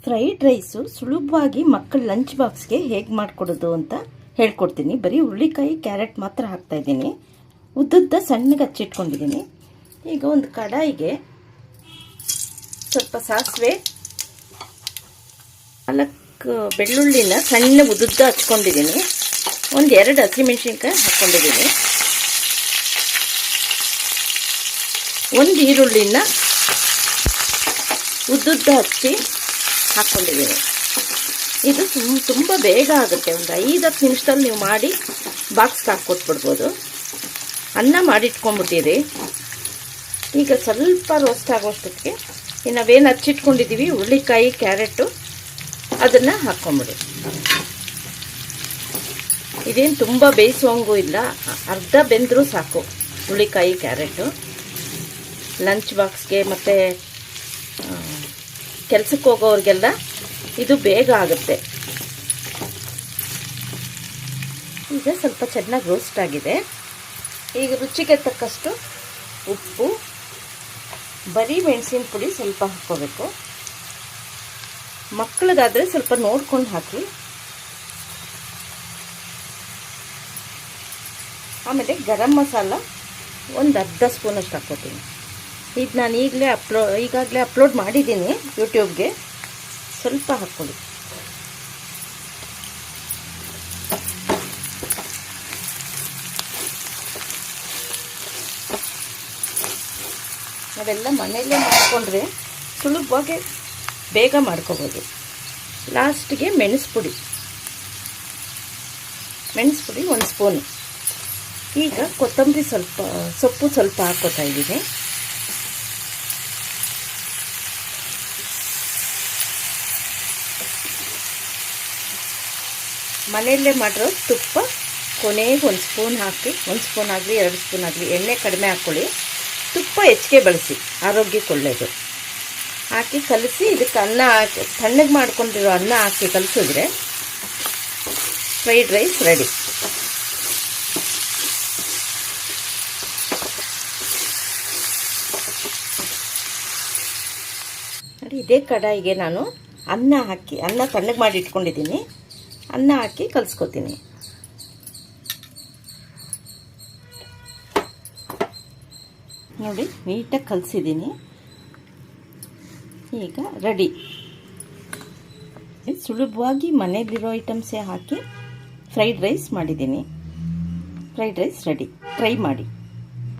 Fried rice ಸುಲಭವಾಗಿ ಮಕ್ಕಳ lunch ಬಾಕ್ಸ್ಗೆ ಹೇಗೆ ಮಾಡಿಕೊಡೋದು ಅಂತ ಹೇಳ್ಕೊಡ್ತೀನಿ. ಬರೀ ಹುರುಳಿಕಾಯಿ ಕ್ಯಾರೆಟ್ ಮಾತ್ರ ಹಾಕ್ತಾ ಇದ್ದೀನಿ. ಉದ್ದುದ್ದ ಸಣ್ಣಗೆ ಹಚ್ಚಿಟ್ಕೊಂಡಿದ್ದೀನಿ. ಈಗ ಒಂದು ಕಡಾಯಿಗೆ ಸ್ವಲ್ಪ ಸಾಸಿವೆ, 4 ಬೆಳ್ಳುಳ್ಳಿನ ಸಣ್ಣ ಉದ್ದುದ್ದ ಹಚ್ಕೊಂಡಿದ್ದೀನಿ. 2 ಹಸಿಮೆಣಸಿನ್ಕಾಯಿ ಹಾಕ್ಕೊಂಡಿದ್ದೀನಿ. 1 ಈರುಳ್ಳಿನ ಉದ್ದುದ್ದ ಹಚ್ಚಿ ಹಾಕ್ಕೊಂಡಿದ್ದೀನಿ. ಇದು ತುಂಬ ಬೇಗ ಆಗುತ್ತೆ. ಒಂದು 5-10 ನಿಮಿಷದಲ್ಲಿ ನೀವು ಮಾಡಿ ಬಾಕ್ಸ್ಗೆ ಹಾಕ್ಕೊಟ್ಬಿಡ್ಬೋದು. ಅನ್ನ ಮಾಡಿಟ್ಕೊಂಡ್ಬಿಟ್ಟಿರಿ. ಈಗ ಸ್ವಲ್ಪ ರೋಸ್ಟ್ ಆಗೋಷ್ಟೊತ್ತಿಗೆ ನಾವೇನು ಹಚ್ಚಿಟ್ಕೊಂಡಿದ್ದೀವಿ ಹುರುಳಿಕಾಯಿ ಕ್ಯಾರೆಟು ಅದನ್ನು ಹಾಕ್ಕೊಂಬಿಡಿ. ಇದೇನು ತುಂಬ ಬೇಯಿಸೋಂಗೂ ಇಲ್ಲ, ಅರ್ಧ ಬೆಂದರೂ ಸಾಕು. ಹುರುಳಿಕಾಯಿ ಕ್ಯಾರೆಟು ಲಂಚ್ ಬಾಕ್ಸ್ಗೆ ಮತ್ತು ಕೆಲಸಕ್ಕೆ ಹೋಗೋರಿಗೆಲ್ಲ ಇದು ಬೇಗ ಆಗುತ್ತೆ. ಈಗ ಸ್ವಲ್ಪ ಚೆನ್ನಾಗಿ ರೋಸ್ಟ್ ಆಗಿದೆ. ಈಗ ರುಚಿಗೆ ತಕ್ಕಷ್ಟು ಉಪ್ಪು, ಬರೀ ಮೆಣಸಿನ ಪುಡಿ ಸ್ವಲ್ಪ ಹಾಕ್ಕೋಬೇಕು. ಮಕ್ಕಳಿಗಾದರೆ ಸ್ವಲ್ಪ ನೋಡ್ಕೊಂಡು ಹಾಕಿ. ಆಮೇಲೆ ಗರಂ ಮಸಾಲ ಒಂದು ಅರ್ಧ ಸ್ಪೂನಷ್ಟು ಹಾಕ್ಕೋತೀನಿ. ಇದು ನಾನು ಈಗಾಗಲೇ ಅಪ್ಲೋಡ್ ಮಾಡಿದ್ದೀನಿ ಯೂಟ್ಯೂಬ್ಗೆ. ಸ್ವಲ್ಪ ಹಾಕ್ಕೊಳ್ಳಿ. ನಾವೆಲ್ಲ ಮನೆಯಲ್ಲೇ ಮಾಡಿಕೊಂಡ್ರೆ ಸುಲಭವಾಗಿ ಬೇಗ ಮಾಡ್ಕೋಬೋದು. ಲಾಸ್ಟಿಗೆ ಮೆಣಸು ಪುಡಿ 1 ಸ್ಪೂನು. ಈಗ ಕೊತ್ತಂಬರಿ ಸೊಪ್ಪು ಸ್ವಲ್ಪ ಹಾಕ್ಕೋತಾ ಇದ್ದೀನಿ. ಮನೆಯಲ್ಲೇ ಮಾಡಿರೋ ತುಪ್ಪ ಕೊನೆಗೆ 1 ಸ್ಪೂನ್ ಹಾಕಿ, 1 ಸ್ಪೂನ್ ಆಗಲಿ 2 ಸ್ಪೂನ್ ಆಗಲಿ, ಎಣ್ಣೆ ಕಡಿಮೆ ಹಾಕ್ಕೊಳ್ಳಿ. ತುಪ್ಪ ಹೆಚ್ಚಿಗೆ ಬಳಸಿ, ಆರೋಗ್ಯಕ್ಕೆ ಒಳ್ಳೆಯದು. ಹಾಕಿ ಕಲಸಿ ಇದಕ್ಕೆ ಅನ್ನ ಹಾಕಿ ತಣ್ಣಗೆ ಮಾಡ್ಕೊಂಡಿರೋ ಅನ್ನ ಹಾಕಿ ಕಲಸಿದ್ರೆ ಫ್ರೈಡ್ ರೈಸ್ ರೆಡಿ. ನೋಡಿ, ಇದೇ ಕಡಾಯಿಗೆ ನಾನು ಅನ್ನ ತಣ್ಣಗೆ ಮಾಡಿ ಇಟ್ಕೊಂಡಿದ್ದೀನಿ. ಅನ್ನ ಹಾಕಿ ಕಲಿಸ್ಕೊತೀನಿ. ನೋಡಿ, ನೀಟಾಗಿ ಕಲಸಿದ್ದೀನಿ. ಈಗ ರೆಡಿ. ಸುಲಭವಾಗಿ ಮನೆಯಲ್ಲಿರೋ ಐಟಮ್ಸೇ ಹಾಕಿ ಫ್ರೈಡ್ ರೈಸ್ ಮಾಡಿದ್ದೀನಿ. Fried rice ready. ಟ್ರೈ ಮಾಡಿ.